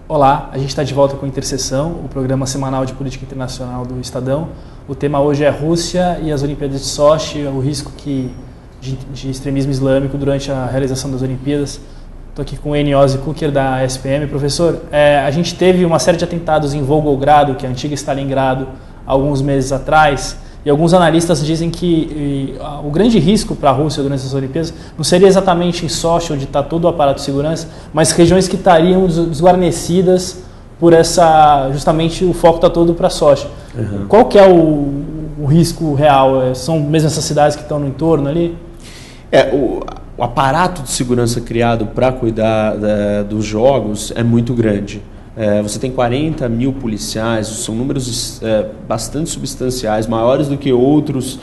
Olá, a gente está de volta com Interseção, o programa semanal de política internacional do Estadão. O tema hoje é Rússia e as Olimpíadas de Sochi, o risco de extremismo islâmico durante a realização das Olimpíadas. Estou aqui com o Eniose Kuker, da SPM. Professor, a gente teve uma série de atentados em Volgogrado, que é a antiga Stalingrado, alguns meses atrás, e alguns analistas dizem que o grande risco para a Rússia durante as Olimpíadas não seria exatamente em Sochi, onde está todo o aparato de segurança, mas regiões que estariam desguarnecidas por justamente o foco está todo para Sochi. Uhum. Qual que é o risco real? São mesmo essas cidades que estão no entorno ali? O aparato de segurança criado para cuidar dos jogos é muito grande. Você tem 40 mil policiais, são números bastante substanciais, maiores do que outros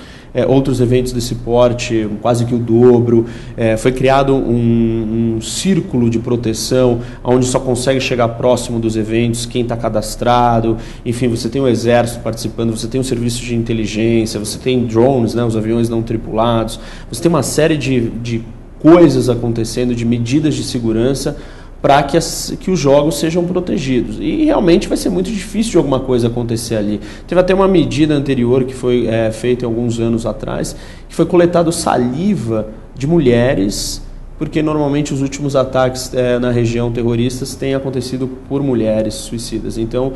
eventos desse porte, quase que o dobro. Foi criado um círculo de proteção, onde só consegue chegar próximo dos eventos quem está cadastrado. Enfim, você tem o exército participando, você tem o serviço de inteligência, você tem drones, né, os aviões não tripulados, você tem uma série de coisas acontecendo, de medidas de segurança, para que os jogos sejam protegidos. E realmente vai ser muito difícil de alguma coisa acontecer ali. Teve até uma medida anterior que foi feita alguns anos atrás, que foi coletado saliva de mulheres, porque normalmente os últimos ataques na região terroristas têm acontecido por mulheres suicidas. Então,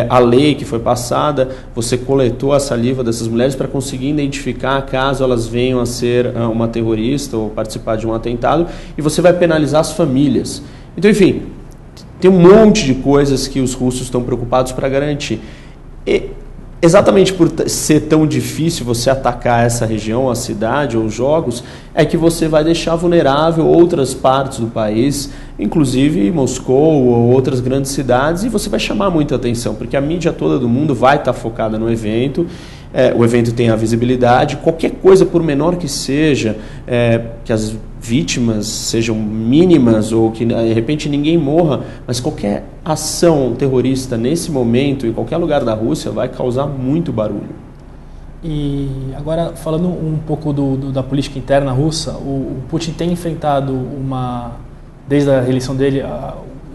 a lei que foi passada, você coletou a saliva dessas mulheres para conseguir identificar caso elas venham a ser uma terrorista ou participar de um atentado, e você vai penalizar as famílias. Então, enfim, tem um monte de coisas que os russos estão preocupados para garantir. E, exatamente por ser tão difícil você atacar essa região, a cidade ou os jogos, é que você vai deixar vulnerável outras partes do país, inclusive Moscou ou outras grandes cidades, e você vai chamar muita atenção, porque a mídia toda do mundo vai estar focada no evento. O evento tem a visibilidade, qualquer coisa, por menor que seja, que as vítimas sejam mínimas ou que de repente ninguém morra, mas qualquer ação terrorista nesse momento, em qualquer lugar da Rússia, vai causar muito barulho. E agora, falando um pouco da política interna russa, o Putin tem enfrentado desde a reeleição dele,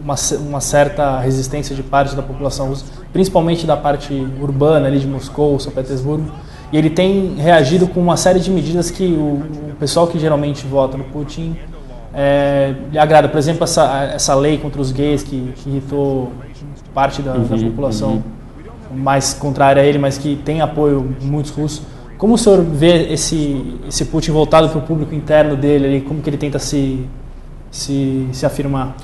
uma certa resistência de parte da população russa, principalmente da parte urbana ali de Moscou, São Petersburgo, e ele tem reagido com uma série de medidas que o pessoal que geralmente vota no Putin lhe agrada. Por exemplo, essa lei contra os gays que irritou parte da população mais contrária a ele, mas que tem apoio de muitos russos. Como o senhor vê esse Putin voltado para o público interno dele, ali, como que ele tenta se afirmar?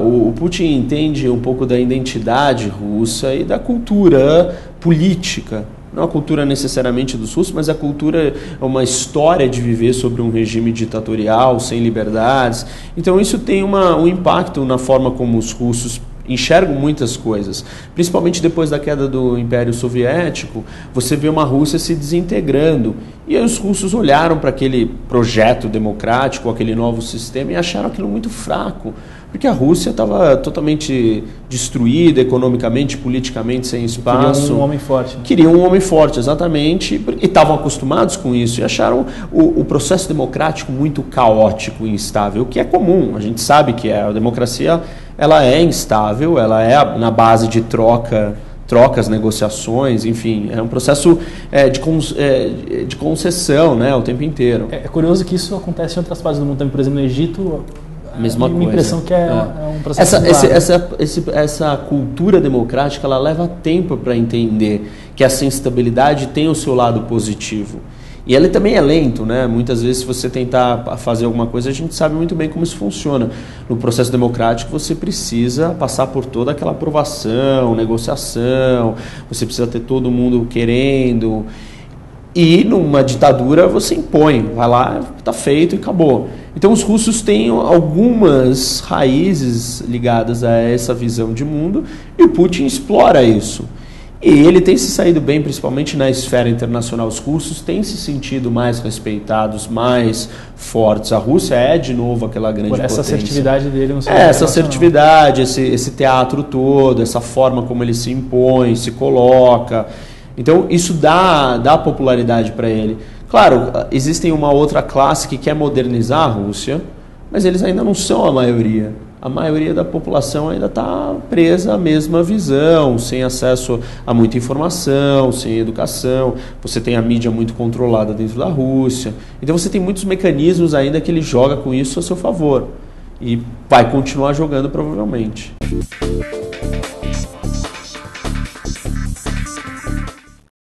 O Putin entende um pouco da identidade russa e da cultura política. Não a cultura necessariamente dos russos, mas a cultura é uma história de viver sobre um regime ditatorial, sem liberdades. Então isso tem um impacto na forma como os russos enxergam muitas coisas. Principalmente depois da queda do Império Soviético, você vê uma Rússia se desintegrando. E aí os russos olharam para aquele projeto democrático, aquele novo sistema, e acharam aquilo muito fraco. Porque a Rússia estava totalmente destruída economicamente, politicamente, sem espaço. Queriam um homem forte. Queriam um homem forte, exatamente. E estavam acostumados com isso. E acharam o processo democrático muito caótico e instável, o que é comum. A gente sabe que a democracia ela é instável, ela é na base de trocas, negociações, enfim, é um processo de concessão, né, o tempo inteiro. É curioso que isso acontece em outras partes do mundo também, por exemplo, no Egito. Mesma coisa. A impressão que é um processo essa cultura democrática, ela leva tempo para entender que essa instabilidade tem o seu lado positivo. E ele também é lento, né? Muitas vezes, se você tentar fazer alguma coisa, a gente sabe muito bem como isso funciona. No processo democrático, você precisa passar por toda aquela aprovação, negociação, você precisa ter todo mundo querendo. E numa ditadura você impõe, vai lá, está feito e acabou. Então os russos têm algumas raízes ligadas a essa visão de mundo e o Putin explora isso. E ele tem se saído bem, principalmente na esfera internacional. Os russos têm se sentido mais respeitados, mais fortes. A Rússia é, de novo, aquela grande potência. Por essa assertividade dele no cenário internacional. Essa assertividade, esse teatro todo, essa forma como ele se impõe, se coloca. Então, isso dá popularidade para ele. Claro, existem uma outra classe que quer modernizar a Rússia, mas eles ainda não são a maioria. A maioria da população ainda está presa à mesma visão, sem acesso a muita informação, sem educação. Você tem a mídia muito controlada dentro da Rússia. Então você tem muitos mecanismos ainda que ele joga com isso a seu favor. E vai continuar jogando provavelmente.